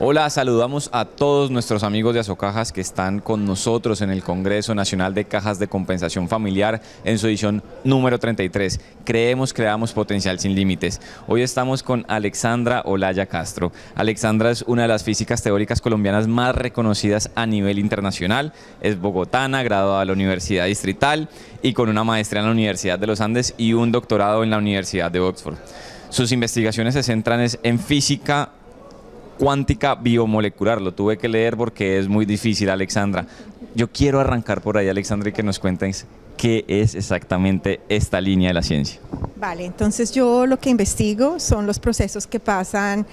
Hola, saludamos a todos nuestros amigos de Asocajas que están con nosotros en el Congreso Nacional de Cajas de Compensación Familiar en su edición número 33. Creamos potencial sin límites. Hoy estamos con Alexandra Olaya Castro. Alexandra es una de las físicas teóricas colombianas más reconocidas a nivel internacional. Es bogotana, graduada de la Universidad Distrital y con una maestría en la Universidad de los Andes y un doctorado en la Universidad de Oxford. Sus investigaciones se centran en física cuántica biomolecular. Lo tuve que leer porque es muy difícil, Alexandra. Yo quiero arrancar por ahí, Alexandra, y que nos cuentes qué es exactamente esta línea de la ciencia. Vale, entonces yo lo que investigo son los procesos que pasan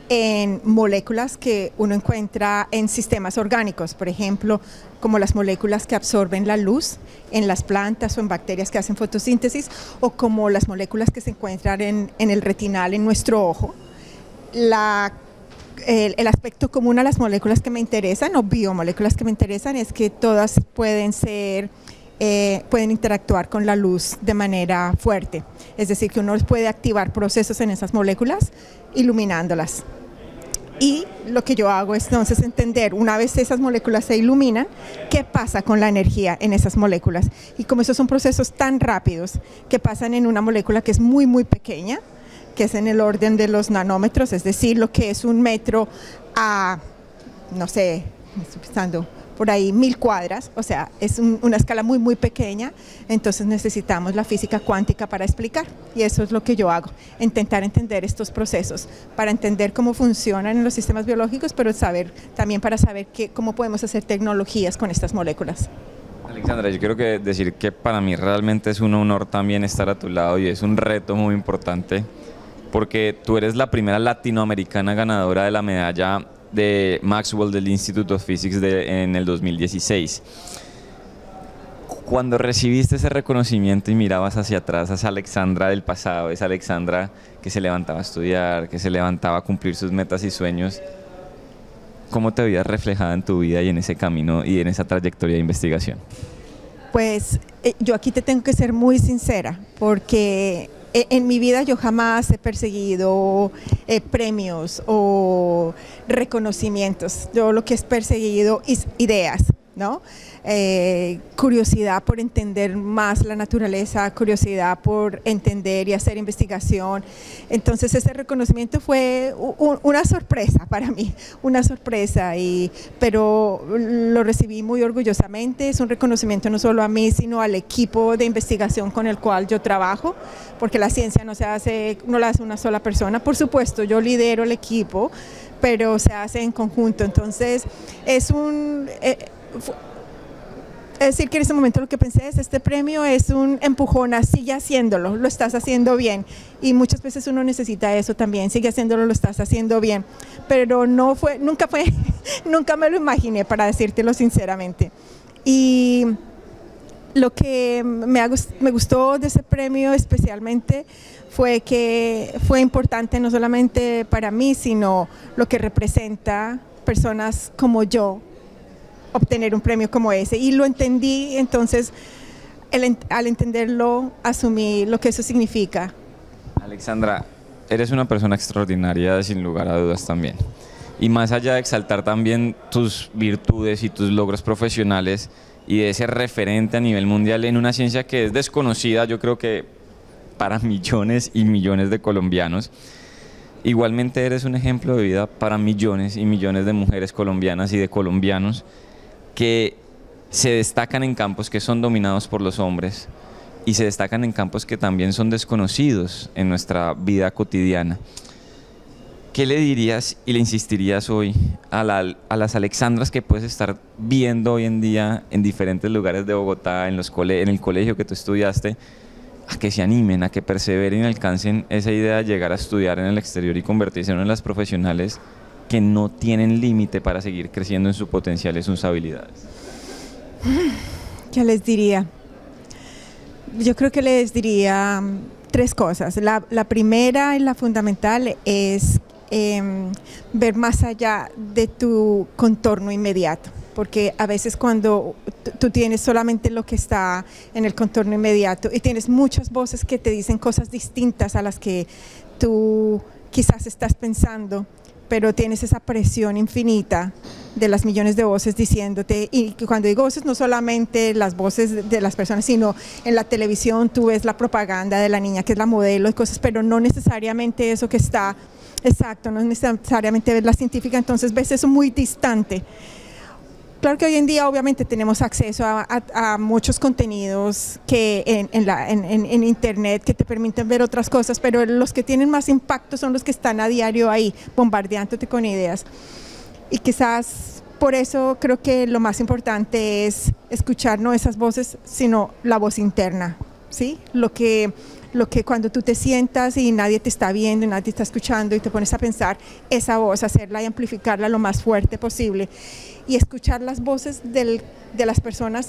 en moléculas que uno encuentra en sistemas orgánicos, por ejemplo, como las moléculas que absorben la luz en las plantas o en bacterias que hacen fotosíntesis, o como las moléculas que se encuentran en el retinal en nuestro ojo. El aspecto común a las moléculas que me interesan o biomoléculas que me interesan es que todas pueden interactuar con la luz de manera fuerte, es decir, que uno puede activar procesos en esas moléculas iluminándolas. Y lo que yo hago es entonces entender, una vez esas moléculas se iluminan, qué pasa con la energía en esas moléculas. Y como esos son procesos tan rápidos que pasan en una molécula que es muy muy pequeña, que es en el orden de los nanómetros, es decir, lo que es 1 metro a, no sé, estoy pensando, por ahí 1000 cuadras, o sea, es una escala muy muy pequeña. Entonces necesitamos la física cuántica para explicar, y eso es lo que yo hago, intentar entender estos procesos, para entender cómo funcionan en los sistemas biológicos, pero también para saber cómo podemos hacer tecnologías con estas moléculas. Alexandra, yo quiero decir que para mí realmente es un honor también estar a tu lado y es un reto muy importante, porque tú eres la primera latinoamericana ganadora de la medalla de Maxwell del Institute of Physics en el 2016. Cuando recibiste ese reconocimiento y mirabas hacia atrás, a esa Alexandra del pasado, esa Alexandra que se levantaba a estudiar, que se levantaba a cumplir sus metas y sueños, ¿cómo te veías reflejada en tu vida y en ese camino y en esa trayectoria de investigación? Pues yo aquí te tengo que ser muy sincera, porque en mi vida yo jamás he perseguido premios o reconocimientos. Yo lo que he perseguido es ideas, ¿no? Curiosidad por entender más la naturaleza, curiosidad por entender y hacer investigación. Entonces ese reconocimiento fue una sorpresa para mí, una sorpresa, pero lo recibí muy orgullosamente. Es un reconocimiento no solo a mí, sino al equipo de investigación con el cual yo trabajo, porque la ciencia no la hace una sola persona. Por supuesto, yo lidero el equipo, pero se hace en conjunto. Entonces es decir, que en ese momento lo que pensé es: este premio es un empujón a sigue haciéndolo, lo estás haciendo bien. Y muchas veces uno necesita eso también: sigue haciéndolo, lo estás haciendo bien. Pero nunca me lo imaginé, para decírtelo sinceramente. Y lo que me gustó de ese premio especialmente fue que fue importante no solamente para mí, sino lo que representa personas como yo, obtener un premio como ese, y lo entendí. Entonces al entenderlo, asumí lo que eso significa. Alexandra, eres una persona extraordinaria sin lugar a dudas también, y más allá de exaltar también tus virtudes y tus logros profesionales y de ese referente a nivel mundial en una ciencia que es desconocida, yo creo que para millones y millones de colombianos, igualmente eres un ejemplo de vida para millones y millones de mujeres colombianas y de colombianos que se destacan en campos que son dominados por los hombres y se destacan en campos que también son desconocidos en nuestra vida cotidiana. ¿Qué le dirías y le insistirías hoy a las Alexandras que puedes estar viendo hoy en día en diferentes lugares de Bogotá, en el colegio que tú estudiaste, a que se animen, a que perseveren y alcancen esa idea de llegar a estudiar en el exterior y convertirse en una de las profesionales que no tienen límite para seguir creciendo en su potencial y sus habilidades? ¿Qué les diría? Yo creo que les diría 3 cosas. La primera y la fundamental es ver más allá de tu contorno inmediato, porque a veces cuando tú tienes solamente lo que está en el contorno inmediato y tienes muchas voces que te dicen cosas distintas a las que tú quizás estás pensando, pero tienes esa presión infinita de las millones de voces diciéndote, y cuando digo voces no solamente las voces de las personas, sino en la televisión tú ves la propaganda de la niña que es la modelo y cosas, pero no necesariamente eso que está exacto, no necesariamente ves la científica, entonces ves eso muy distante. Claro que hoy en día obviamente tenemos acceso a muchos contenidos que en internet que te permiten ver otras cosas, pero los que tienen más impacto son los que están a diario ahí bombardeándote con ideas. Y quizás por eso creo que lo más importante es escuchar no esas voces, sino la voz interna, ¿sí? Lo que cuando tú te sientas y nadie te está viendo y nadie te está escuchando y te pones a pensar esa voz, hacerla y amplificarla lo más fuerte posible y escuchar las voces de las personas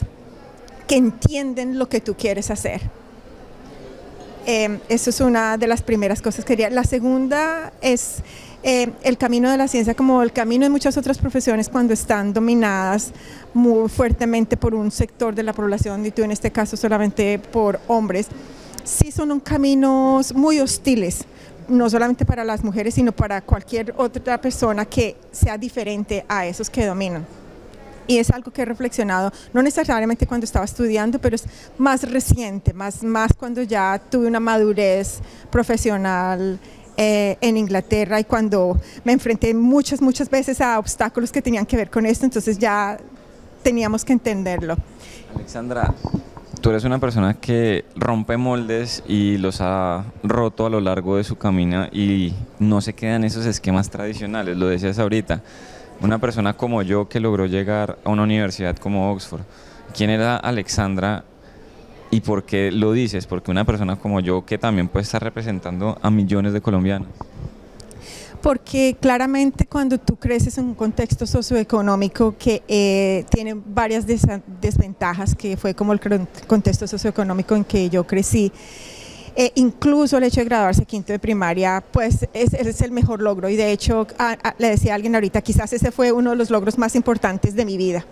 que entienden lo que tú quieres hacer. Eso es una de las primeras cosas que quería. La segunda es el camino de la ciencia, como el camino de muchas otras profesiones cuando están dominadas muy fuertemente por un sector de la población, y tú en este caso solamente por hombres, sí son caminos muy hostiles, no solamente para las mujeres, sino para cualquier otra persona que sea diferente a esos que dominan. Y es algo que he reflexionado, no necesariamente cuando estaba estudiando, pero es más reciente, más cuando ya tuve una madurez profesional en Inglaterra y cuando me enfrenté muchas veces a obstáculos que tenían que ver con esto, entonces ya teníamos que entenderlo. Alexandra, tú eres una persona que rompe moldes y los ha roto a lo largo de su camino y no se quedan esos esquemas tradicionales, lo decías ahorita. Una persona como yo que logró llegar a una universidad como Oxford. ¿Quién era Alexandra y por qué lo dices? Porque una persona como yo que también puede estar representando a millones de colombianos. Porque claramente cuando tú creces en un contexto socioeconómico que tiene varias desventajas, que fue como el contexto socioeconómico en que yo crecí, incluso el hecho de graduarse quinto de primaria, pues es el mejor logro, y de hecho le decía a alguien ahorita, quizás ese fue uno de los logros más importantes de mi vida,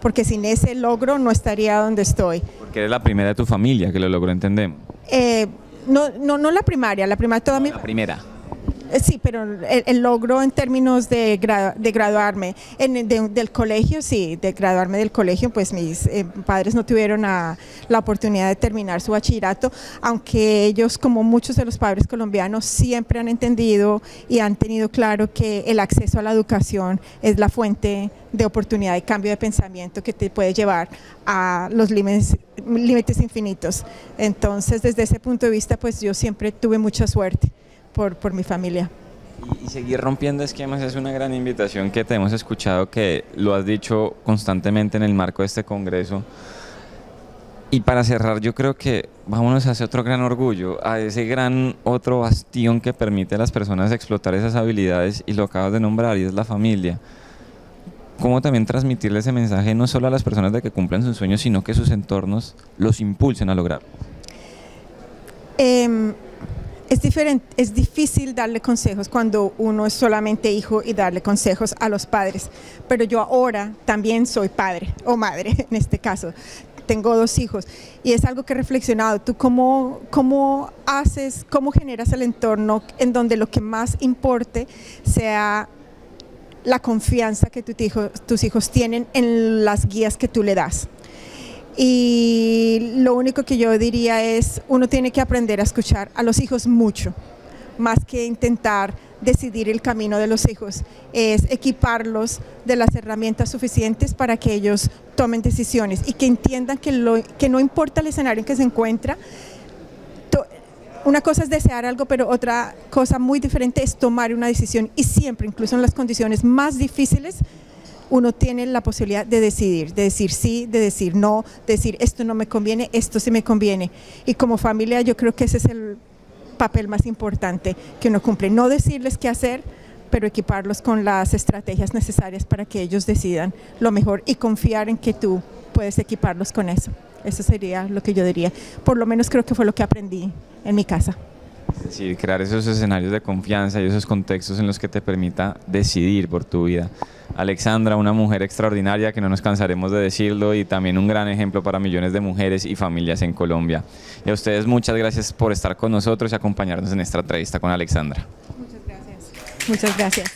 porque sin ese logro no estaría donde estoy. Porque eres la primera de tu familia que lo logró, entendemos. No la primaria toda mi... La primera. Sí, pero el logro en términos de graduarme del colegio, sí, de graduarme del colegio, pues mis padres no tuvieron la oportunidad de terminar su bachillerato, aunque ellos, como muchos de los padres colombianos, siempre han entendido y han tenido claro que el acceso a la educación es la fuente de oportunidad y cambio de pensamiento que te puede llevar a los límites infinitos. Entonces, desde ese punto de vista, pues yo siempre tuve mucha suerte por mi familia. Y seguir rompiendo esquemas es una gran invitación que te hemos escuchado, que lo has dicho constantemente en el marco de este congreso. Y para cerrar, yo creo que vámonos hacia otro gran orgullo, a ese gran otro bastión que permite a las personas explotar esas habilidades, y lo acabas de nombrar, y es la familia. ¿Cómo también transmitirle ese mensaje no solo a las personas de que cumplan sus sueños, sino que sus entornos los impulsen a lograrlo? Es difícil darle consejos cuando uno es solamente hijo y darle consejos a los padres, pero yo ahora también soy padre o madre en este caso. Tengo 2 hijos y es algo que he reflexionado. ¿Tú cómo generas el entorno en donde lo que más importe sea la confianza que tus hijos tienen en las guías que tú le das? Y lo único que yo diría es, uno tiene que aprender a escuchar a los hijos mucho, más que intentar decidir el camino de los hijos, es equiparlos de las herramientas suficientes para que ellos tomen decisiones y que entiendan que no importa el escenario en que se encuentra. Una cosa es desear algo, pero otra cosa muy diferente es tomar una decisión, y siempre, incluso en las condiciones más difíciles, uno tiene la posibilidad de decidir, de decir sí, de decir no, de decir esto no me conviene, esto sí me conviene. Y como familia yo creo que ese es el papel más importante que uno cumple, no decirles qué hacer, pero equiparlos con las estrategias necesarias para que ellos decidan lo mejor y confiar en que tú puedes equiparlos con eso. Eso sería lo que yo diría. Por lo menos creo que fue lo que aprendí en mi casa. Es decir, crear esos escenarios de confianza y esos contextos en los que te permita decidir por tu vida. Alexandra, una mujer extraordinaria, que no nos cansaremos de decirlo, y también un gran ejemplo para millones de mujeres y familias en Colombia. Y a ustedes muchas gracias por estar con nosotros y acompañarnos en esta entrevista con Alexandra. Muchas gracias. Muchas gracias.